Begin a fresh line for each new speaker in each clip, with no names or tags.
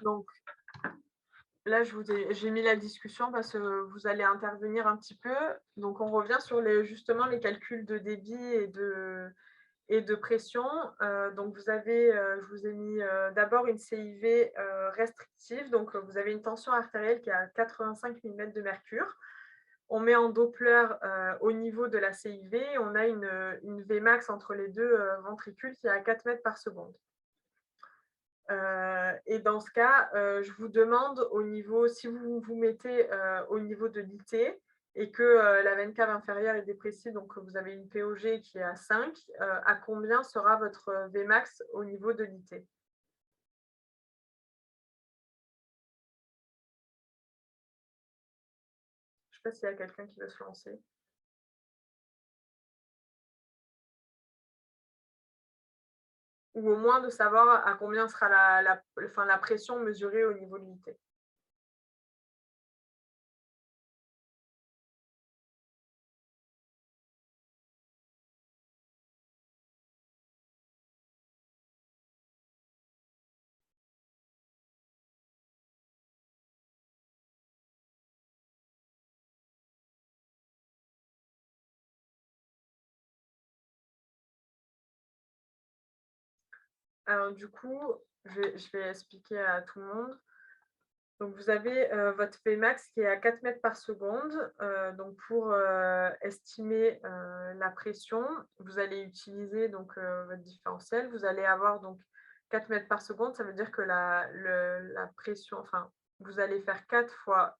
Donc là, j'ai mis la discussion parce que vous allez intervenir un petit peu. Donc on revient sur justement les calculs de débit et de pression. Donc je vous ai mis d'abord une CIV restrictive. Donc vous avez une tension artérielle qui est à 85 mm de mercure. On met en Doppler au niveau de la CIV. On a une Vmax entre les deux ventricules qui est à 4 mètres par seconde. Et dans ce cas, je vous demande au niveau, si vous vous mettez au niveau de l'IT et que la veine cave inférieure est dépressive, donc vous avez une POG qui est à 5, à combien sera votre Vmax au niveau de l'IT? Je ne sais pas s'il y a quelqu'un qui veut se lancer. Ou au moins de savoir à combien sera la pression mesurée au niveau de l'IT. Alors du coup, je vais expliquer à tout le monde. Donc vous avez votre Vmax qui est à 4 mètres par seconde. Donc pour estimer la pression, vous allez utiliser donc, votre différentiel. Vous allez avoir donc 4 mètres par seconde. Ça veut dire que la pression, enfin, vous allez faire 4 fois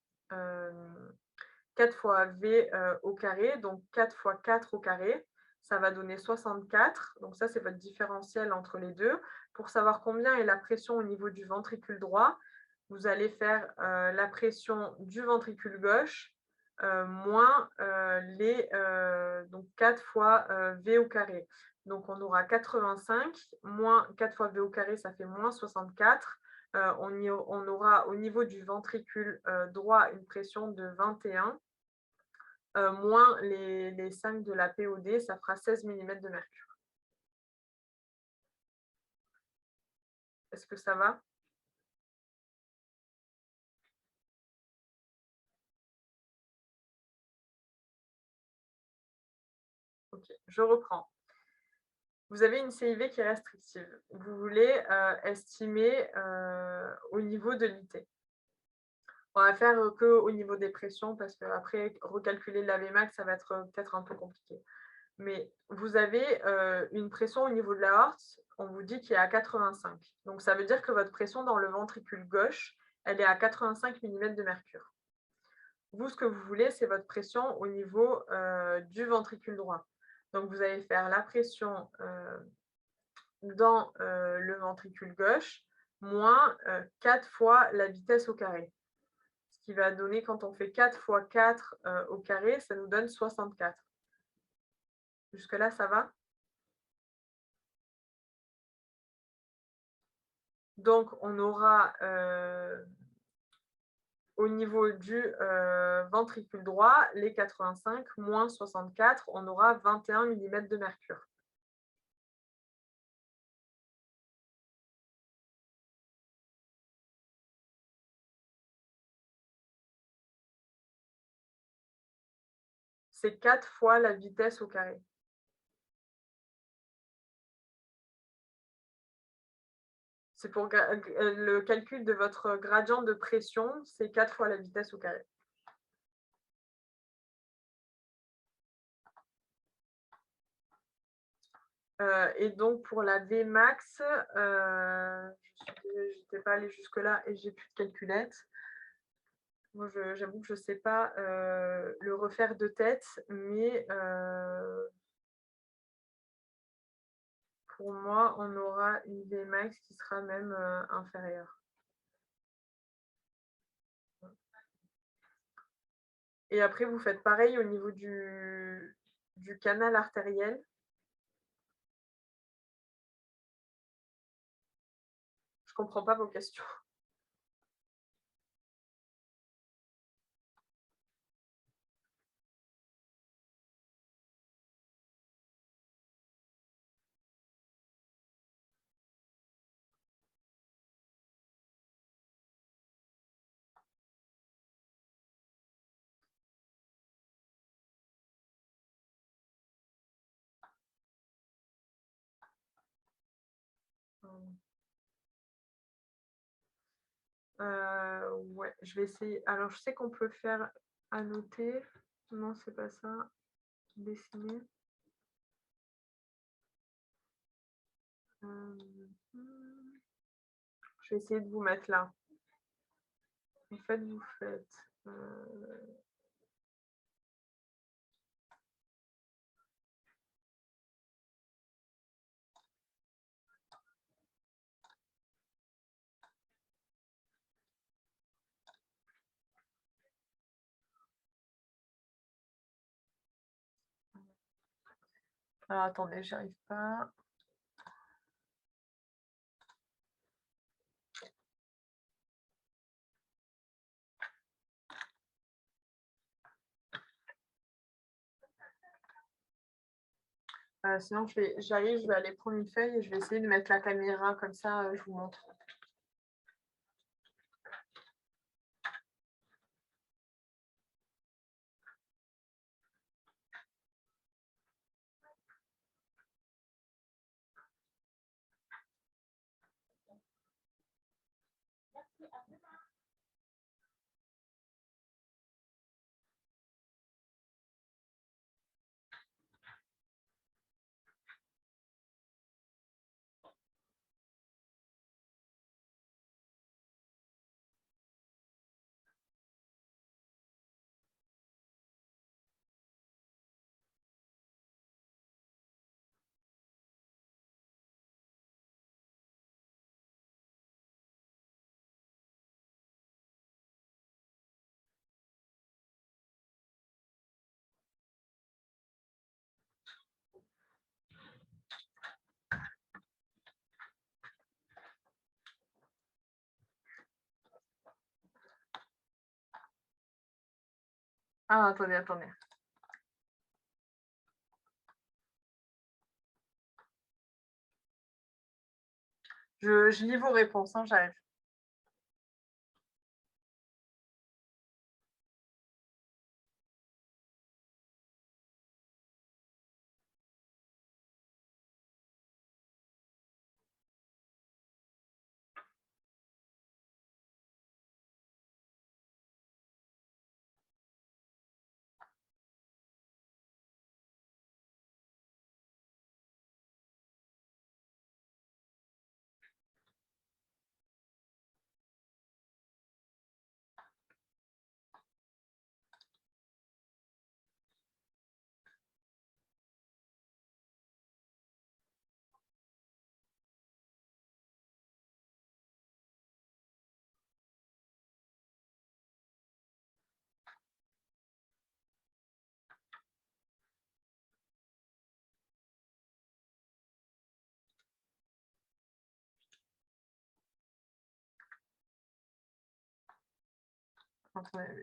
V au carré, donc 4 fois 4 au carré. Ça va donner 64. Donc ça, c'est votre différentiel entre les deux. Pour savoir combien est la pression au niveau du ventricule droit, vous allez faire la pression du ventricule gauche moins donc 4 fois V au carré. Donc on aura 85 moins 4 fois V au carré, ça fait moins 64. On aura au niveau du ventricule droit une pression de 21 moins les 5 de la POD, ça fera 16 mm de mercure. Est-ce que ça va? Ok, je reprends. Vous avez une CIV qui est restrictive. Vous voulez estimer au niveau de l'IT. On va faire qu'au niveau des pressions parce qu'après, recalculer la Vmax, ça va être peut-être un peu compliqué. Mais vous avez une pression au niveau de l'aorte, on vous dit qu'il est à 85. Donc ça veut dire que votre pression dans le ventricule gauche, elle est à 85 mm de mercure. Vous, ce que vous voulez, c'est votre pression au niveau du ventricule droit. Donc vous allez faire la pression dans le ventricule gauche moins 4 fois la vitesse au carré. Ce qui va donner, quand on fait 4 fois 4 au carré, ça nous donne 64. Jusque-là, ça va? Donc, on aura au niveau du ventricule droit, les 85 moins 64, on aura 21 mm de mercure. C'est 4 fois la vitesse au carré. C'est pour le calcul de votre gradient de pression, c'est 4 fois la vitesse au carré. Et donc pour la Vmax, je n'étais pas allée jusque-là et j'ai plus de calculette. Moi, j'avoue que je ne sais pas le refaire de tête, mais pour moi, on aura une Vmax qui sera même inférieure. Et après, vous faites pareil au niveau du canal artériel. Je ne comprends pas vos questions. Ouais, je vais essayer. Alors, je sais qu'on peut faire annoter. Non, c'est pas ça. Dessiner. Je vais essayer de vous mettre là. En fait, vous faites... Alors, attendez, j'y arrive pas. Sinon, j'arrive, je vais aller prendre une feuille et je vais essayer de mettre la caméra, comme ça, je vous montre. Ah, attendez, attendez. Je lis vos réponses, hein, j'arrive.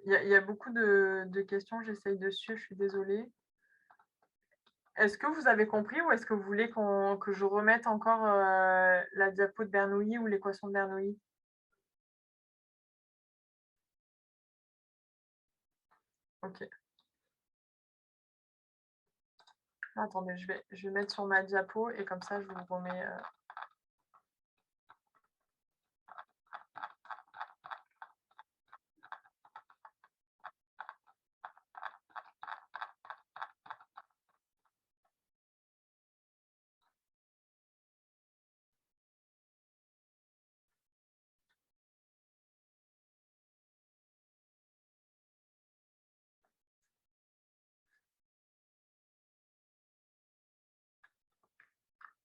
Il y a beaucoup de questions, j'essaye de suivre, je suis désolée. Est-ce que vous avez compris ou est-ce que vous voulez que je remette encore la diapo de Bernoulli ou l'équation de Bernoulli? Ok. Attendez, je vais mettre sur ma diapo et comme ça, je vous remets...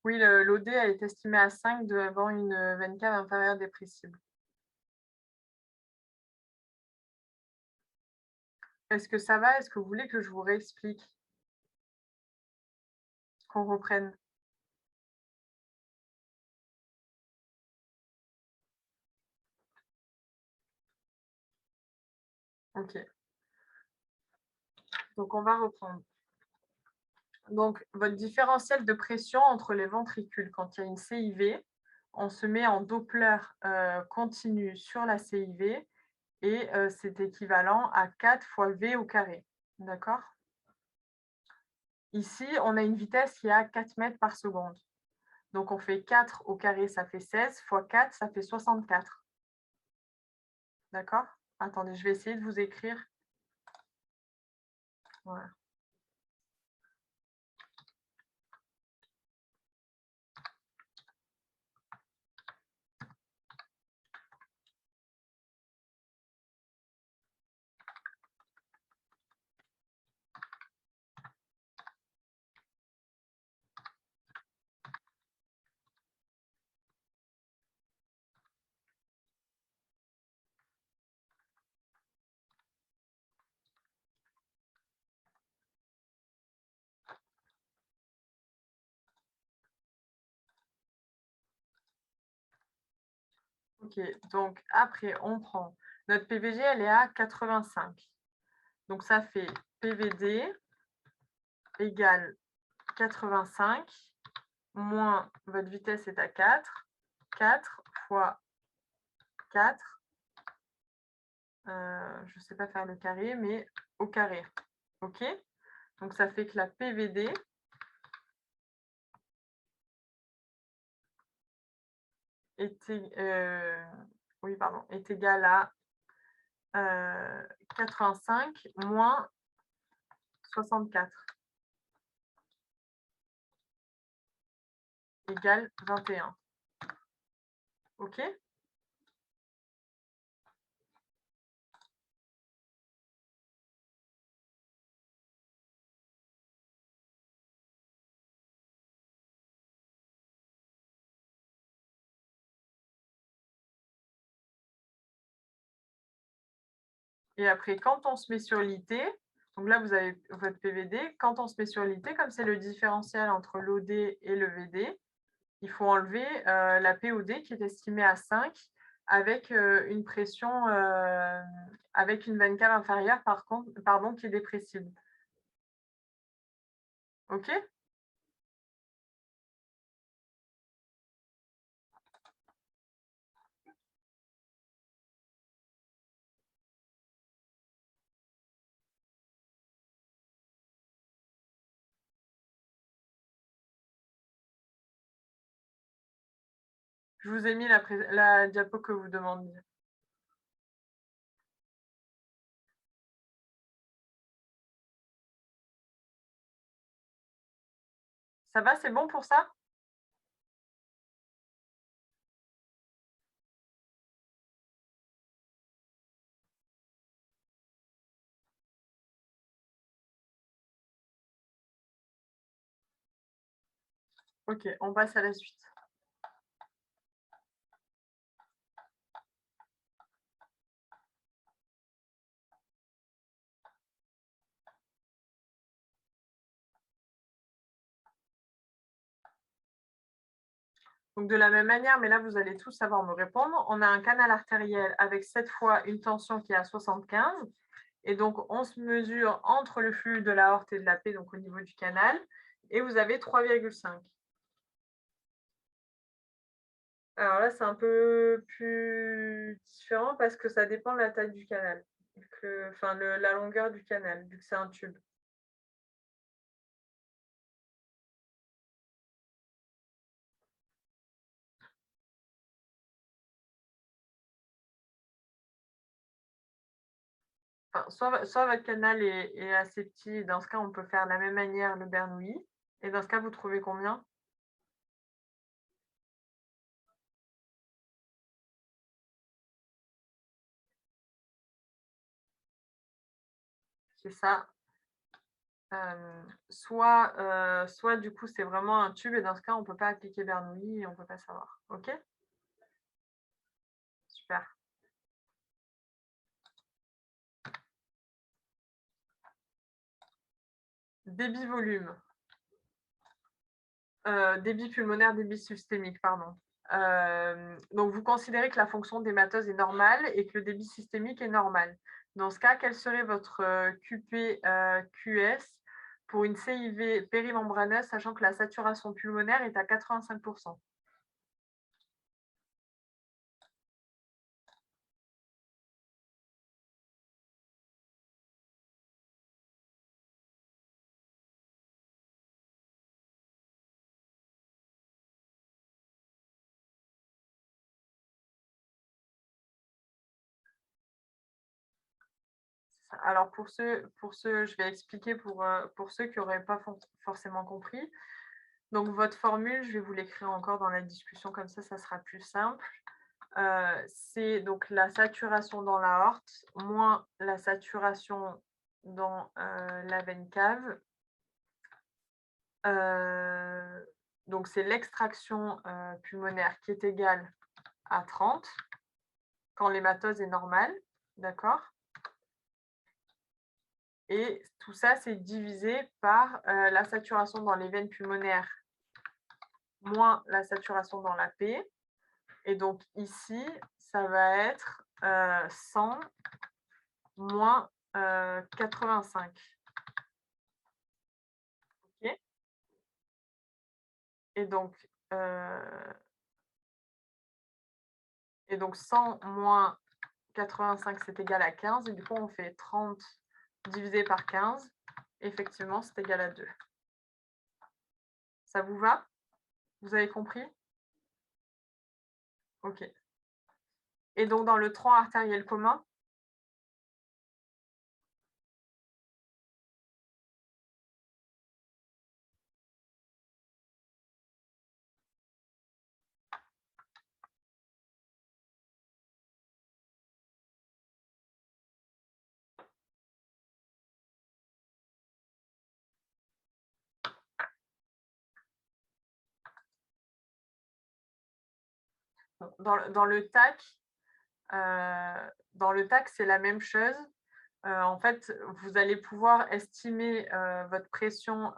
Oui, l'OD est estimé à 5 devant une veine cave inférieure dépressible. Est-ce que ça va? Est-ce que vous voulez que je vous réexplique? Qu'on reprenne? Ok. Donc, on va reprendre. Donc, votre différentiel de pression entre les ventricules, quand il y a une CIV, on se met en Doppler continu sur la CIV et c'est équivalent à 4 fois V au carré. D'accord? Ici, on a une vitesse qui est à 4 mètres par seconde. Donc, on fait 4 au carré, ça fait 16, fois 4, ça fait 64. D'accord? Attendez, je vais essayer de vous écrire. Voilà. OK, donc après, on prend notre PVG, elle est à 85. Donc ça fait PVD égale 85 moins votre vitesse est à 4. 4 fois 4, je ne sais pas faire le carré, mais au carré. OK? Donc ça fait que la PVD est, oui, pardon, est égale à 85 moins 64 égale 21. OK? Et après, quand on se met sur l'IT, donc là, vous avez votre PVD. Quand on se met sur l'IT, comme c'est le différentiel entre l'OD et le VD, il faut enlever la POD qui est estimée à 5 avec une pression, avec une veine cave inférieure, pardon, qui est dépressible. OK? Je vous ai mis la diapo que vous demandiez. Ça va, c'est bon pour ça? OK, on passe à la suite. Donc, de la même manière, mais là, vous allez tous savoir me répondre. On a un canal artériel avec cette fois une tension qui est à 75. Et donc, on se mesure entre le flux de l'aorte et de la paix, donc au niveau du canal. Et vous avez 3,5. Alors là, c'est un peu plus différent parce que ça dépend de la taille du canal, enfin la longueur du canal, vu que c'est un tube. Enfin, soit votre canal est assez petit, et dans ce cas, on peut faire de la même manière le Bernoulli. Et dans ce cas, vous trouvez combien? C'est ça. Soit du coup, c'est vraiment un tube et dans ce cas, on ne peut pas appliquer Bernoulli et on ne peut pas savoir. OK? Super. Débit-volume. Débit pulmonaire, débit systémique, pardon. Donc, vous considérez que la fonction d'hématose est normale et que le débit systémique est normal. Dans ce cas, quel serait votre QP-QS pour une CIV périmembraneuse, sachant que la saturation pulmonaire est à 85%? Alors pour ceux, je vais expliquer pour ceux qui n'auraient pas forcément compris. Donc votre formule, je vais vous l'écrire encore dans la discussion, comme ça sera plus simple. C'est donc la saturation dans l'aorte moins la saturation dans la veine cave. Donc c'est l'extraction pulmonaire qui est égale à 30 quand l'hématose est normale, d'accord? Et tout ça, c'est divisé par la saturation dans les veines pulmonaires moins la saturation dans la P. Et donc ici, ça va être 100 moins 85. OK? Et donc 100 moins 85, c'est égal à 15. Et du coup, on fait 30 divisé par 15. Effectivement, c'est égal à 2. Ça vous va? Vous avez compris? OK. Et donc, dans le tronc artériel commun, dans le TAC, c'est la même chose. En fait, vous allez pouvoir estimer votre pression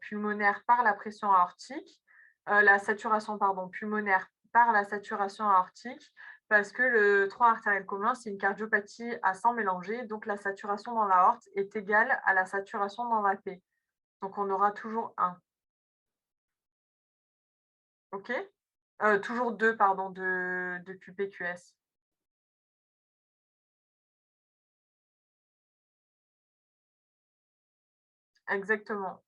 pulmonaire par la pression aortique, la saturation pulmonaire par la saturation aortique, parce que le tronc artériel commun, c'est une cardiopathie à sang mélangé, donc la saturation dans l'aorte est égale à la saturation dans la P. Donc on aura toujours 1. OK? Toujours 2, pardon, de QPQS. Exactement.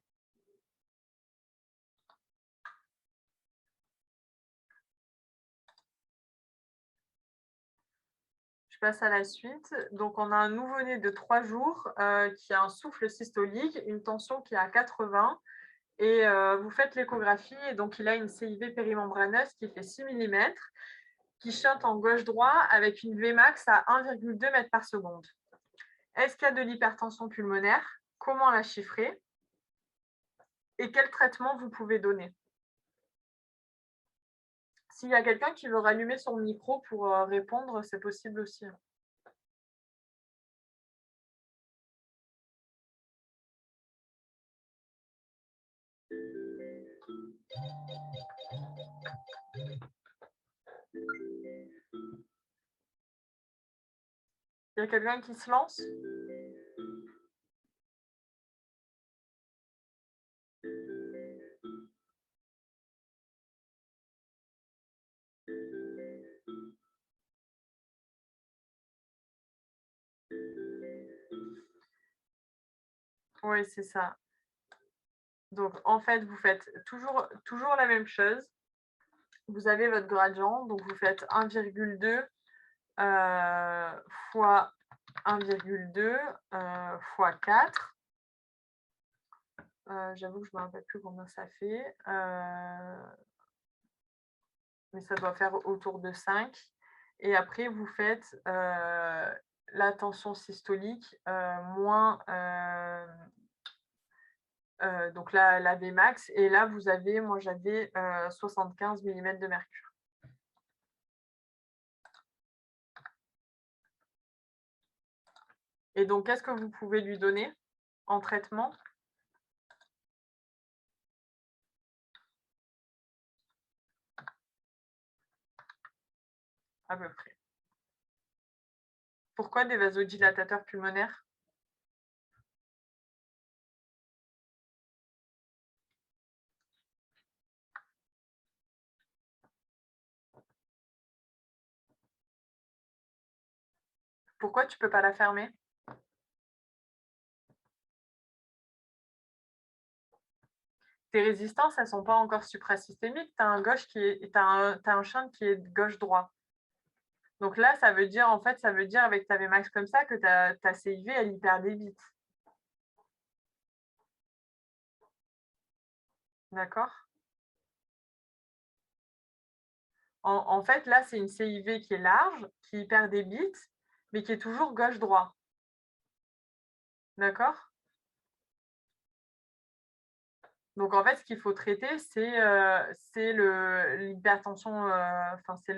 Je passe à la suite. Donc, on a un nouveau-né de 3 jours qui a un souffle systolique, une tension qui est à 80 et vous faites l'échographie et donc il a une CIV périmembraneuse qui fait 6 mm, qui chante en gauche-droit avec une Vmax à 1,2 m par seconde. Est-ce qu'il y a de l'hypertension pulmonaire? Comment la chiffrer? Et quel traitement vous pouvez donner? S'il y a quelqu'un qui veut rallumer son micro pour répondre, c'est possible aussi. Il y a quelqu'un qui se lance? Oui, c'est ça. Donc, en fait, vous faites toujours la même chose. Vous avez votre gradient, donc vous faites 1,2 fois 1,2 fois 4. J'avoue que je ne me rappelle plus combien ça fait, mais ça doit faire autour de 5. Et après, vous faites la tension systolique moins donc la Vmax. Et là, vous avez, moi j'avais 75 mm de mercure. Et donc, qu'est-ce que vous pouvez lui donner en traitement? À peu près. Pourquoi des vasodilatateurs pulmonaires? Pourquoi tu ne peux pas la fermer? Tes résistances, elles ne sont pas encore suprasystémiques. Tu as un shunt qui est gauche-droit. Donc là, ça veut dire, en fait, ça veut dire avec ta Vmax comme ça que ta CIV, elle hyperdébite. D'accord? En fait, là, c'est une CIV qui est large, qui hyperdébite, mais qui est toujours gauche-droit. D'accord? Donc, en fait, ce qu'il faut traiter, c'est l'hypertension, enfin, c'est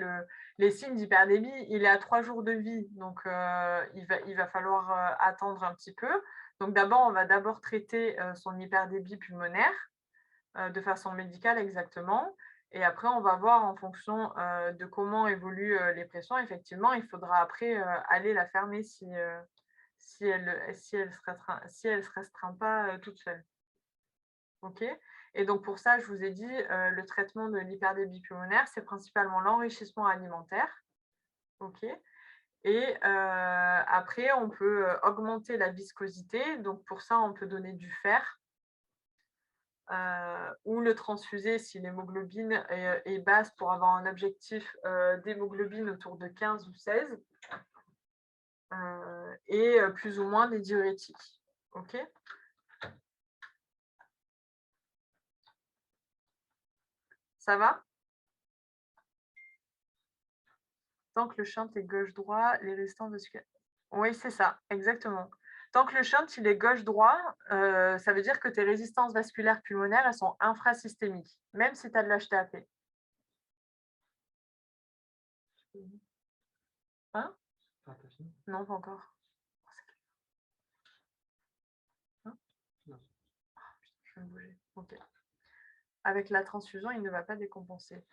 les signes d'hyperdébit. Il est à 3 jours de vie, donc il va falloir attendre un petit peu. Donc, d'abord, on va d'abord traiter son hyperdébit pulmonaire de façon médicale exactement. Et après, on va voir en fonction de comment évoluent les pressions. Effectivement, il faudra après aller la fermer si elle se restreint pas toute seule. OK. Et donc pour ça, je vous ai dit, le traitement de l'hyperdébit pulmonaire, c'est principalement l'enrichissement alimentaire. OK. Et après, on peut augmenter la viscosité. Donc pour ça, on peut donner du fer ou le transfuser si l'hémoglobine est basse pour avoir un objectif d'hémoglobine autour de 15 ou 16 et plus ou moins des diurétiques. OK. Ça va? Tant que le shunt est gauche-droit, les résistances vasculaires. Oui, c'est ça, exactement. Tant que le shunt il est gauche-droit, ça veut dire que tes résistances vasculaires pulmonaires, elles sont infrasystémiques, même si tu as de l'HTAP. Hein? Non, pas encore. Hein? Je vais me bouger. Ok. Avec la transfusion, il ne va pas décompenser.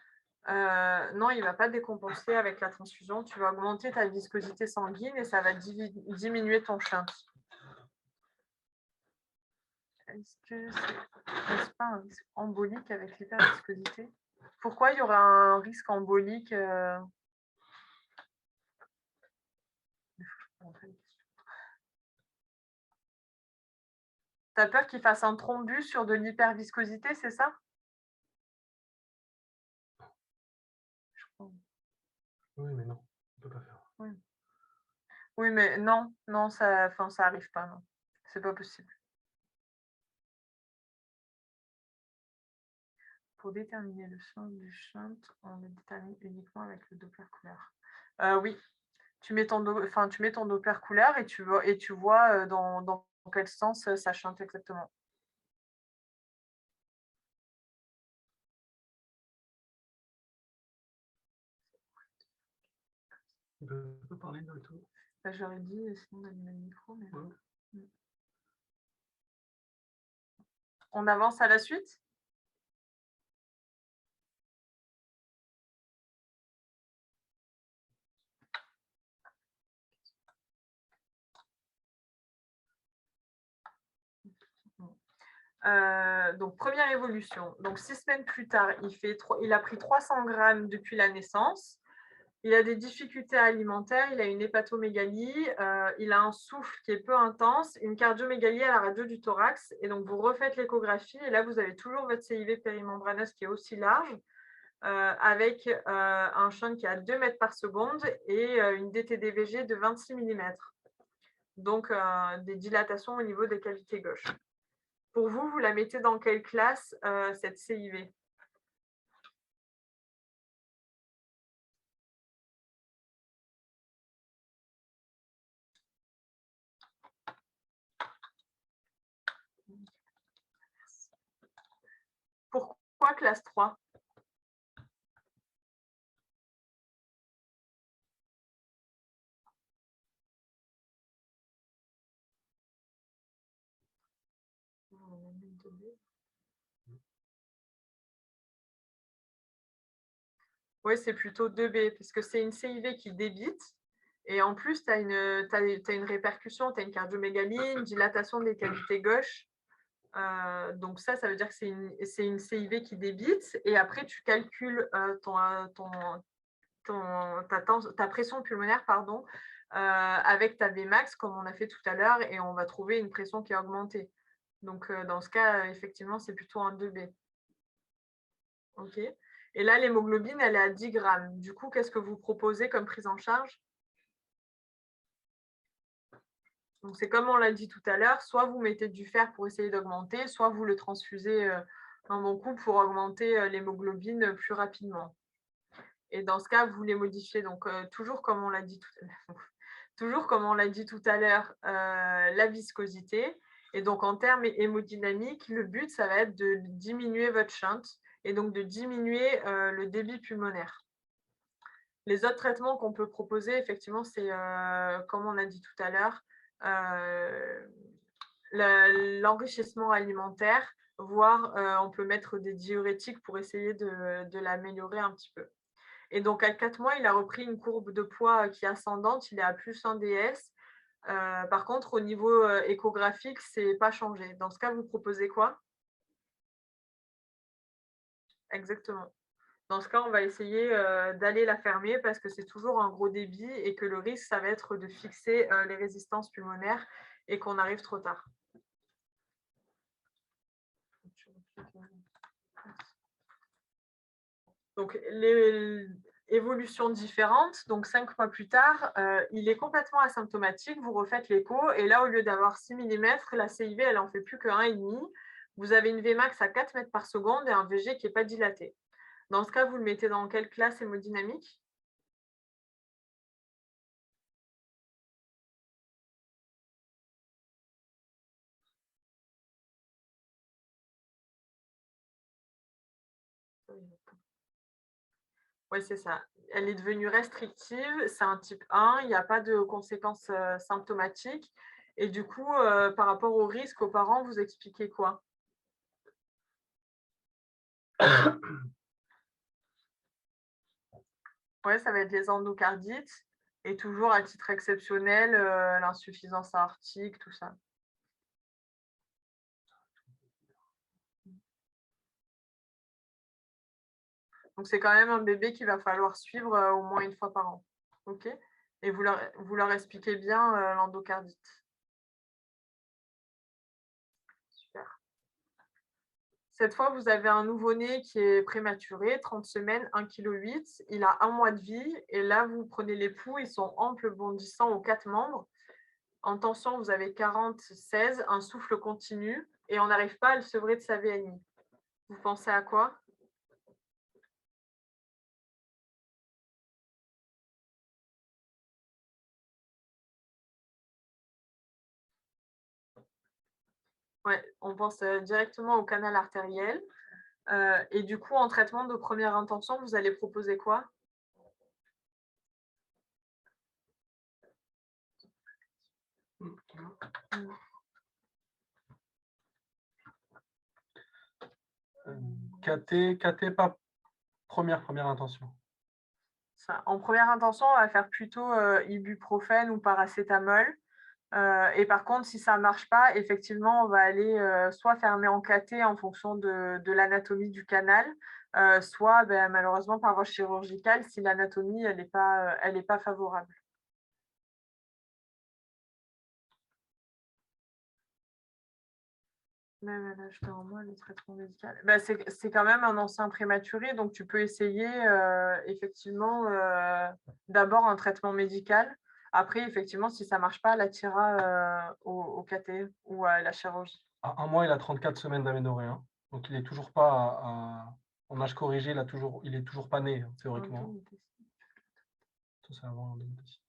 Non, il ne va pas décompenser avec la transfusion. Tu vas augmenter ta viscosité sanguine et ça va diminuer ton shunt. Est-ce que n'est-ce pas un risque embolique avec l'hyperviscosité? Pourquoi il y aura un risque embolique Tu as peur qu'il fasse un thrombus sur de l'hyperviscosité, c'est ça?
Oui, mais non, on peut pas faire.
Oui. Oui, mais non, non, ça arrive pas, non. C'est pas possible. Pour déterminer le sens du shunt, on le détermine uniquement avec le Doppler couleur. Oui, tu mets ton Doppler couleur et tu vois dans quel sens ça chante exactement.
On peut pas parler de tout.
Bah, j'aurais dit, sinon d'allumer le micro, mais... Ouais. On avance à la suite? Donc, première évolution. Donc, 6 semaines plus tard, il a pris 300 grammes depuis la naissance. Il a des difficultés alimentaires, il a une hépatomégalie, il a un souffle qui est peu intense, une cardiomégalie à la radio du thorax. Et donc, vous refaites l'échographie et là, vous avez toujours votre CIV périmembraneuse qui est aussi large, avec un shunt qui est à 2 mètres par seconde et une DTDVG de 26 mm. Donc, des dilatations au niveau des cavités gauches. Pour vous, vous la mettez dans quelle classe, cette CIV? Pourquoi classe 3? Oui, c'est plutôt 2B, parce que c'est une CIV qui débite. Et en plus, tu as une répercussion, tu as une cardiomégalie, une dilatation des cavités gauches. Donc ça veut dire que c'est une CIV qui débite. Et après, tu calcules ta pression pulmonaire, pardon, avec ta Vmax, comme on a fait tout à l'heure, et on va trouver une pression qui est augmentée. Donc, dans ce cas, effectivement, c'est plutôt un 2B. OK. Et là, l'hémoglobine, elle est à 10 grammes. Du coup, qu'est-ce que vous proposez comme prise en charge? Donc, c'est comme on l'a dit tout à l'heure, soit vous mettez du fer pour essayer d'augmenter, soit vous le transfusez un bon coup pour augmenter l'hémoglobine plus rapidement. Et dans ce cas, vous les modifiez. Donc, toujours comme on l'a dit tout à l'heure, toujours comme on l'a dit tout à l'heure, la viscosité. Et donc, en termes hémodynamiques, le but, ça va être de diminuer votre shunt et donc de diminuer le débit pulmonaire. Les autres traitements qu'on peut proposer, effectivement, c'est, comme on a dit tout à l'heure, l'enrichissement alimentaire, voire on peut mettre des diurétiques pour essayer de l'améliorer un petit peu. Et donc, à 4 mois, il a repris une courbe de poids qui est ascendante, il est à plus 1 DS. Par contre, au niveau échographique, c'est pas changé. Dans ce cas, vous proposez quoi? Exactement. Dans ce cas, on va essayer d'aller la fermer parce que c'est toujours un gros débit et que le risque, ça va être de fixer les résistances pulmonaires et qu'on arrive trop tard. Donc, les évolutions différentes. Donc, 5 mois plus tard, il est complètement asymptomatique. Vous refaites l'écho et là, au lieu d'avoir 6 mm, la CIV, elle en fait plus que 1,5. Vous avez une Vmax à 4 mètres par seconde et un VG qui n'est pas dilaté. Dans ce cas, vous le mettez dans quelle classe hémodynamique? Oui, c'est ça. Elle est devenue restrictive, c'est un type 1, il n'y a pas de conséquences symptomatiques. Et du coup, par rapport au risque aux parents, vous expliquez quoi? Oui, ça va être les endocardites et toujours à titre exceptionnel, l'insuffisance aortique, tout ça. Donc, c'est quand même un bébé qu'il va falloir suivre au moins une fois par an. OK? Et vous leur expliquez bien l'endocardite. Super. Cette fois, vous avez un nouveau-né qui est prématuré, 30 semaines, 1,8 kg. Il a 1 mois de vie. Et là, vous prenez les pouls, ils sont amples, bondissants aux 4 membres. En tension, vous avez 40-16, un souffle continu. Et on n'arrive pas à le sevrer de sa VNI. Vous pensez à quoi? Ouais, on pense directement au canal artériel. Et du coup, en traitement de première intention, vous allez proposer quoi?
KT, pas première intention.
Ça. En première intention, on va faire plutôt ibuprofène ou paracétamol. Et par contre, si ça ne marche pas, effectivement, on va aller soit fermer en KT en fonction de l'anatomie du canal, soit malheureusement par voie chirurgicale si l'anatomie elle est pas favorable. Même l'âge de moi, le traitement médical. C'est quand même un ancien prématuré, donc tu peux essayer effectivement d'abord un traitement médical. Après, effectivement, si ça ne marche pas, la tira au KT ou à la chirurgie.
À 1 mois, il a 34 semaines d'aménorrhée. Hein. Donc, il n'est toujours pas en âge corrigé, il est toujours pas né, hein, théoriquement. Ça, c'est avant l'endothécie.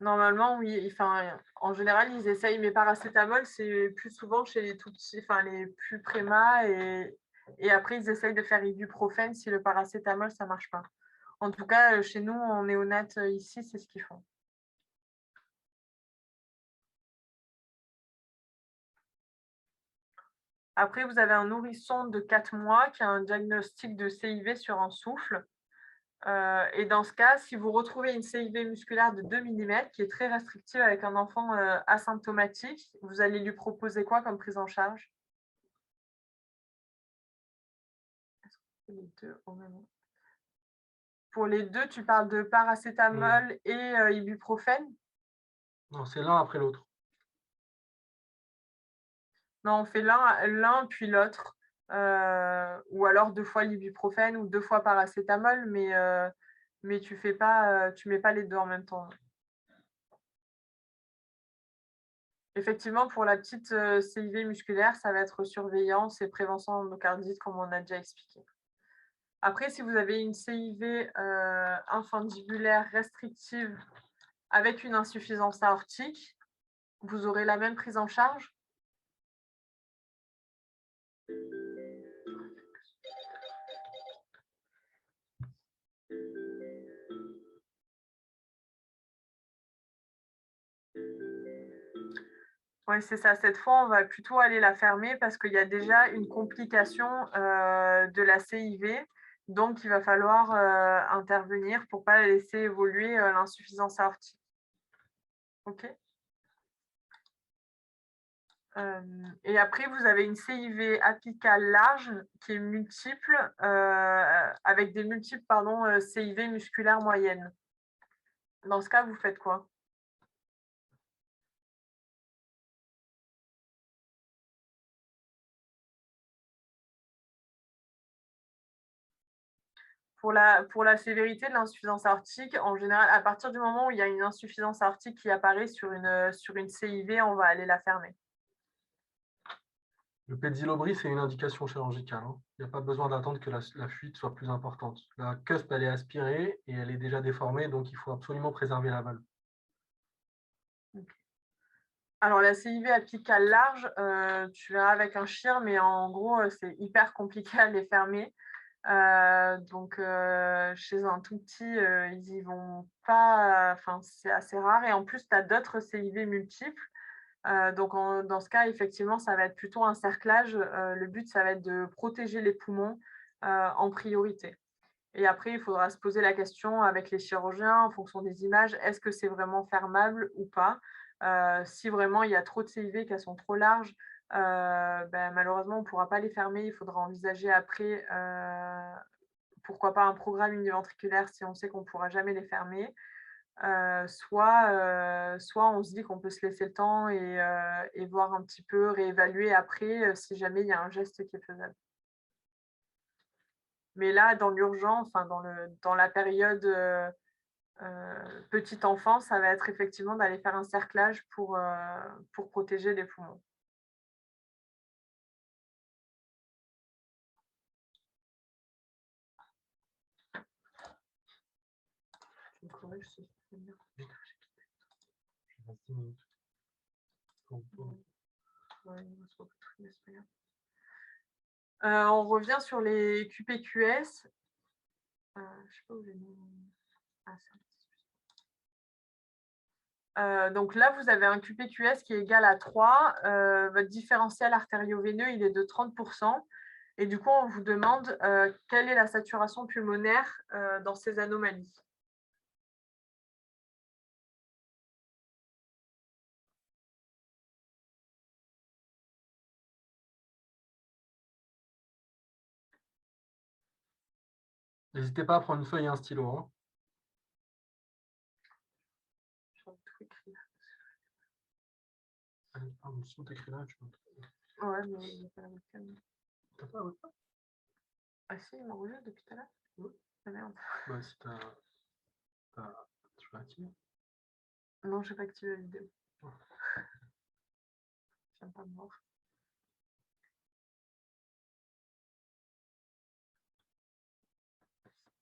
Normalement, oui. Enfin, en général, ils essayent, mais paracétamol, c'est plus souvent chez les tout petits, enfin les plus prémas, et après, ils essayent de faire ibuprofène si le paracétamol, ça marche pas. En tout cas, chez nous, en néonat ici, c'est ce qu'ils font. Après, vous avez un nourrisson de 4 mois qui a un diagnostic de CIV sur un souffle. Et dans ce cas, si vous retrouvez une CIV musculaire de 2 mm qui est très restrictive avec un enfant asymptomatique, vous allez lui proposer quoi comme prise en charge? Les deux au même moment. Pour les deux, tu parles de paracétamol et ibuprofène?
Non, c'est l'un après l'autre.
Non, on fait l'un puis l'autre. ou alors 2 fois l'ibuprofène ou 2 fois paracétamol, mais tu mets pas les 2 en même temps. Effectivement, pour la petite, CIV musculaire, ça va être surveillance et prévention endocardite comme on a déjà expliqué. Après, si vous avez une CIV, infundibulaire restrictive avec une insuffisance aortique, vous aurez la même prise en charge? Oui, c'est ça. Cette fois, on va plutôt aller la fermer parce qu'il y a déjà une complication, de la CIV. Donc il va falloir, intervenir pour ne pas laisser évoluer, l'insuffisance aortique. OK? Et après, vous avez une CIV apicale large qui est multiple, avec des multiples, CIV musculaires moyennes. Dans ce cas, vous faites quoi? Pour la sévérité de l'insuffisance aortique, en général, à partir du moment où il y a une insuffisance aortique qui apparaît sur une CIV, on va aller la fermer.
Le pédilobris, c'est une indication chirurgicale, hein. Il n'y a pas besoin d'attendre que la fuite soit plus importante. La cusp, elle est aspirée et elle est déjà déformée, donc il faut absolument préserver la valve.
Alors la CIV apicale large, tu verras avec un chir, mais en gros, c'est hyper compliqué à les fermer. Donc chez un tout petit, ils y vont pas, enfin, c'est assez rare et en plus, tu as d'autres CIV multiples. Donc dans ce cas, effectivement, ça va être plutôt un cerclage. Le but, ça va être de protéger les poumons, en priorité. Et après, il faudra se poser la question avec les chirurgiens en fonction des images, est-ce que c'est vraiment fermable ou pas? Si vraiment il y a trop de CIV, qu'elles sont trop larges, malheureusement, on ne pourra pas les fermer. Il faudra envisager après, pourquoi pas un programme univentriculaire si on sait qu'on ne pourra jamais les fermer. Soit on se dit qu'on peut se laisser le temps et voir un petit peu, réévaluer après, si jamais il y a un geste qui est faisable. Mais là, dans l'urgence, enfin dans la période, petite enfance, ça va être effectivement d'aller faire un cerclage pour protéger les poumons. Tu me corriges si c'est bien.
Je reste 10 minutes.
Ouais, il reste beaucoup de trucs, mais c'est pas grave. On revient sur les QPQS. Je sais pas où j'ai mis. Ah, ça. Donc là, vous avez un QPQS qui est égal à 3. Votre différentiel artério-veineux, il est de 30%. Et du coup, on vous demande quelle est la saturation pulmonaire dans ces anomalies.
N'hésitez pas à prendre une feuille et un stylo, hein.
Je vais tout écrire.
Allez, pardon, si on t'écrit là, tu peux.
Ouais, mais il n'y a pas la webcam.
T'as pas la webcam?
Ah si, il m'a enregistré depuis tout à l'heure.
Oui.
Ah merde.
Bah, si tu peux activer.
Non, je n'ai pas activé la vidéo.
Oh.
Je viens pas me voir.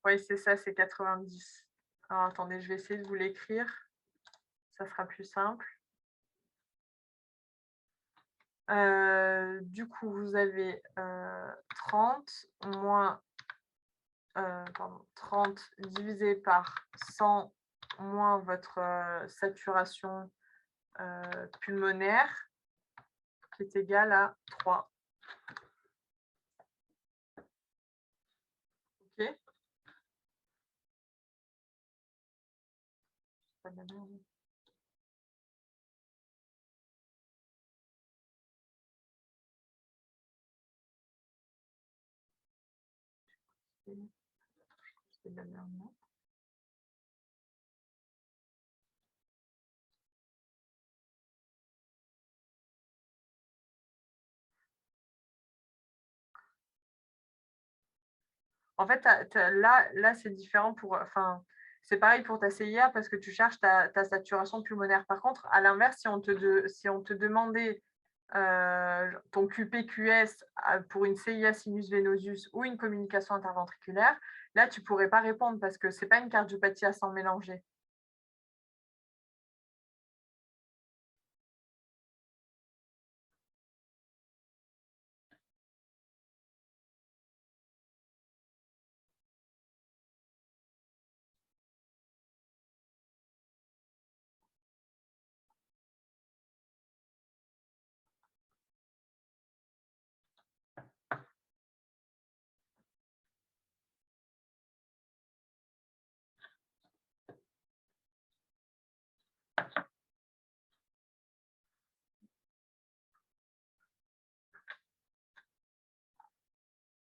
Oui, c'est ça, c'est 90. Alors attendez, je vais essayer de vous l'écrire. Ça sera plus simple. Du coup, vous avez 30 moins 30 divisé par 100 moins votre saturation pulmonaire qui est égale à 3. OK? Pas de la merde. C'est de la merde, non? En fait, là c'est différent enfin, c'est pareil pour ta CIA parce que tu cherches ta saturation pulmonaire. Par contre, à l'inverse, si on te demandait ton QPQS pour une CIA sinus venosus ou une communication interventriculaire, là, tu pourrais pas répondre parce que c'est pas une cardiopathie à sang mélangé.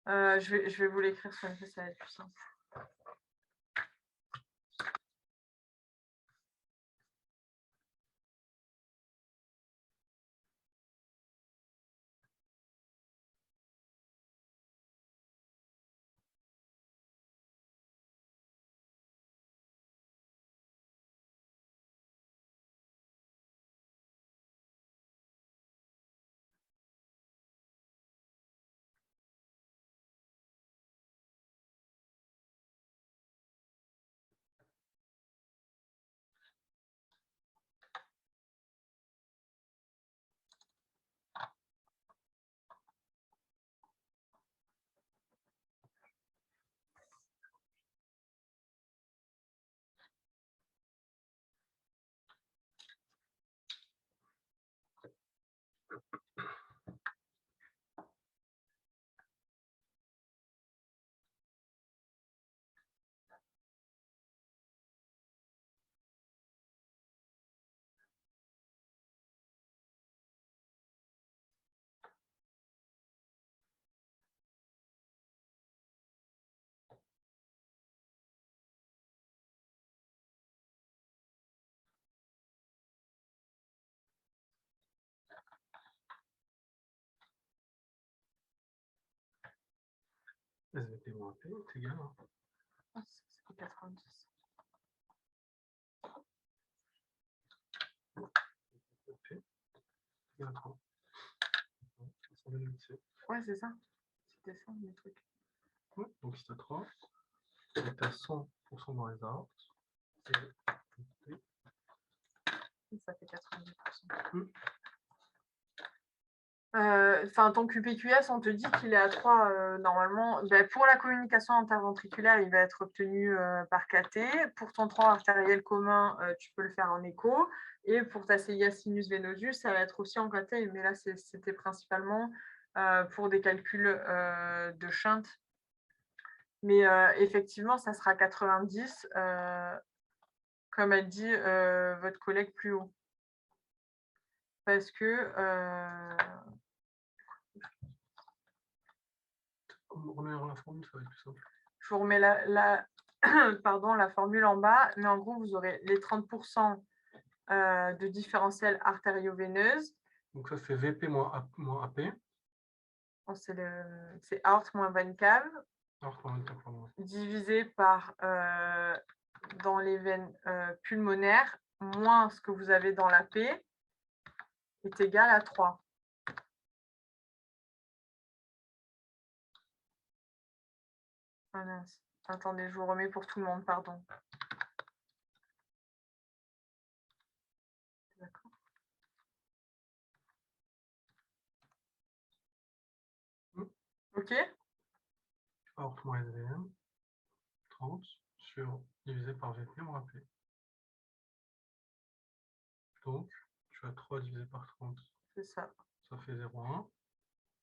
Je vais vous l'écrire sur une feuille, ça va être plus simple.
SVP moins AP est égal à...
Ah, c'est 90.
AP égale à 30.
Ouais, c'est ça. C'était ça, mes trucs.
Ouais, donc si tu as 3, tu as 100% dans les aortes.
Ça fait 90%. Enfin, ton QPQS, on te dit qu'il est à 3 normalement. Ben, pour la communication interventriculaire, il va être obtenu par KT. Pour ton 3 artériel commun, tu peux le faire en écho. Et pour ta CIA sinus venosus, ça va être aussi en KT. Mais là, c'était principalement pour des calculs de shunt. Mais effectivement, ça sera 90, comme a dit votre collègue plus haut. Parce que
On remet la formule, ça va être plus simple.
je vous remets pardon, la formule en bas, mais en gros, vous aurez les 30% de différentiel artério-veineuse.
Donc ça fait VP moins AP.
C'est aorte moins veine cave, divisé par dans les veines pulmonaires, moins ce que vous avez dans la P, est égal à 3. Ah mince. Attendez, je vous remets pour tout le monde, pardon. D'accord. Ok.
Aorte moins SVM, 30 divisé par VP moins AP. Donc, tu as 3 divisé par 30.
C'est ça.
Ça fait 0,1.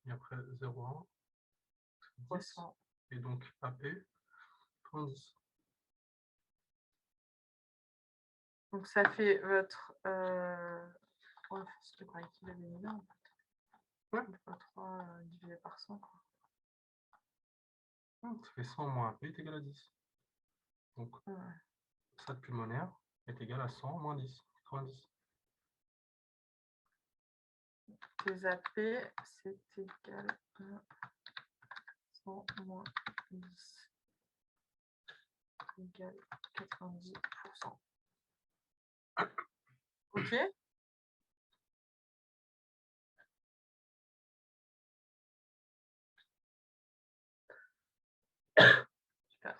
Et après 0,1, 10. Et donc AP, 30.
Donc ça fait votre... Oh, c'était pas qu'il avait mis là en fait.
Ouais.
3 divisé par 100. Quoi.
Ça fait 100 moins AP est égal à 10. Donc, ça de pulmonaire est égal à 100 moins 10, 90.
Les AP, c'est égal à 100 moins 10. égale 90%. OK. Super.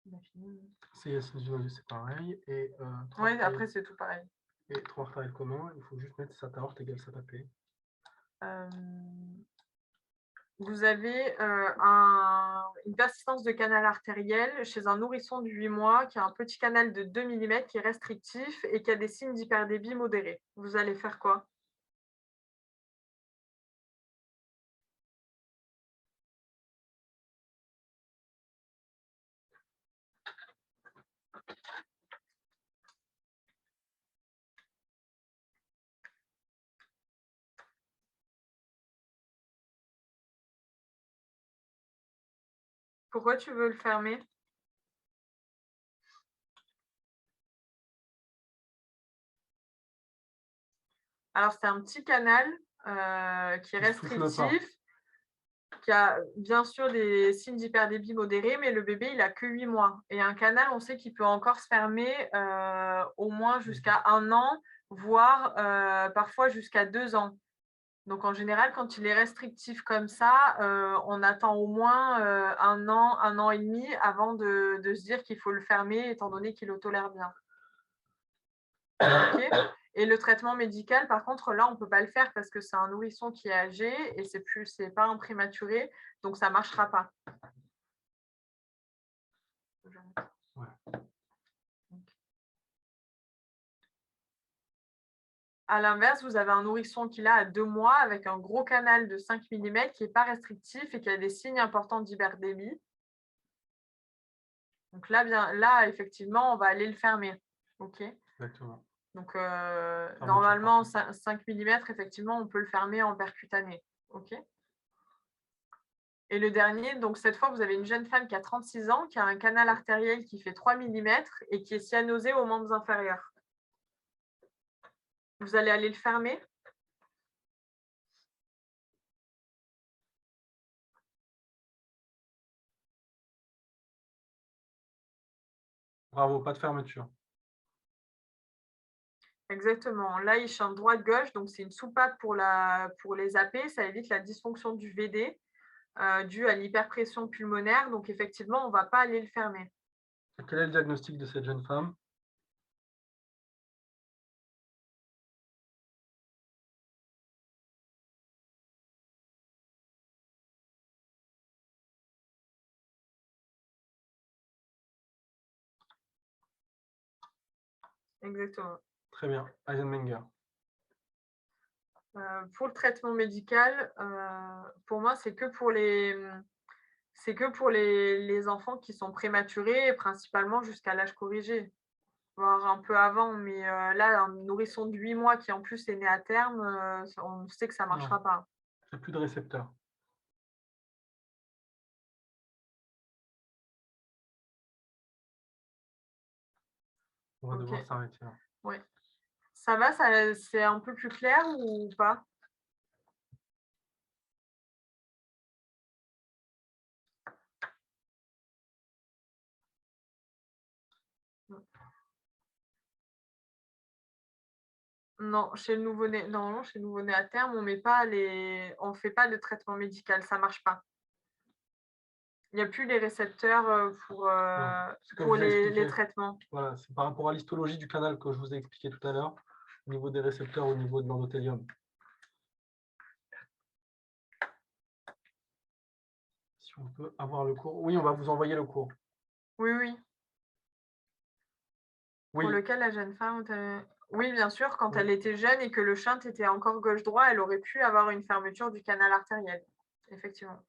On a fini.
C'est pareil. Et
Oui, après, c'est tout pareil.
Et 3 rectangles communs, il faut juste mettre sa aorte égale sa P.
Vous avez une persistance de canal artériel chez un nourrisson de 8 mois qui a un petit canal de 2 mm qui est restrictif et qui a des signes d'hyperdébit modéré. Vous allez faire quoi? Pourquoi tu veux le fermer? Alors, c'est un petit canal qui est restrictif, qui a bien sûr des signes d'hyperdébit modéré, mais le bébé, il a que 8 mois. Et un canal, on sait qu'il peut encore se fermer au moins jusqu'à 1 an, voire parfois jusqu'à 2 ans. Donc, en général, quand il est restrictif comme ça, on attend au moins 1 an et demi avant de se dire qu'il faut le fermer, étant donné qu'il le tolère bien. OK. Et le traitement médical, par contre, là, on ne peut pas le faire parce que c'est un nourrisson qui est âgé et c'est pas un prématuré, donc ça ne marchera pas.
Ouais.
À l'inverse, vous avez un nourrisson qui a 2 mois avec un gros canal de 5 mm qui n'est pas restrictif et qui a des signes importants d'hyperdébit. Donc là, effectivement, on va aller le fermer. OK.
Exactement.
Donc, normalement, 5 mm, effectivement, on peut le fermer en percutané. OK. Et le dernier, donc cette fois, vous avez une jeune femme qui a 36 ans, qui a un canal artériel qui fait 3 mm et qui est cyanosée aux membres inférieurs. Vous allez aller le fermer.
Bravo, pas de fermeture.
Exactement. Là, il chante droite-gauche, donc c'est une soupape pour les AP. Ça évite la dysfonction du VD due à l'hyperpression pulmonaire. Donc, effectivement, on ne va pas aller le fermer.
Quel est le diagnostic de cette jeune femme?
Exactement.
Très bien. Eisenmenger.
Pour le traitement médical, pour moi, c'est que pour les enfants qui sont prématurés, principalement jusqu'à l'âge corrigé, voire un peu avant. Mais là, un nourrisson de 8 mois qui en plus est né à terme, on sait que ça ne marchera pas.
Il n'y a plus de récepteur. On va devoir s'arrêter là.
Oui. Ça va, c'est un peu plus clair ou pas? Non, chez le nouveau-né, normalement, chez le nouveau-né à terme, on ne fait pas de traitement médical, ça ne marche pas. Il n'y a plus les récepteurs pour les traitements.
Voilà, c'est par rapport à l'histologie du canal que je vous ai expliqué tout à l'heure, au niveau des récepteurs, au niveau de l'endothélium. Si on peut avoir le cours. Oui, on va vous envoyer le cours.
Oui, oui. Pour lequel la jeune femme... Oui, bien sûr, quand elle était jeune et que le shunt était encore gauche-droit, elle aurait pu avoir une fermeture du canal artériel, effectivement.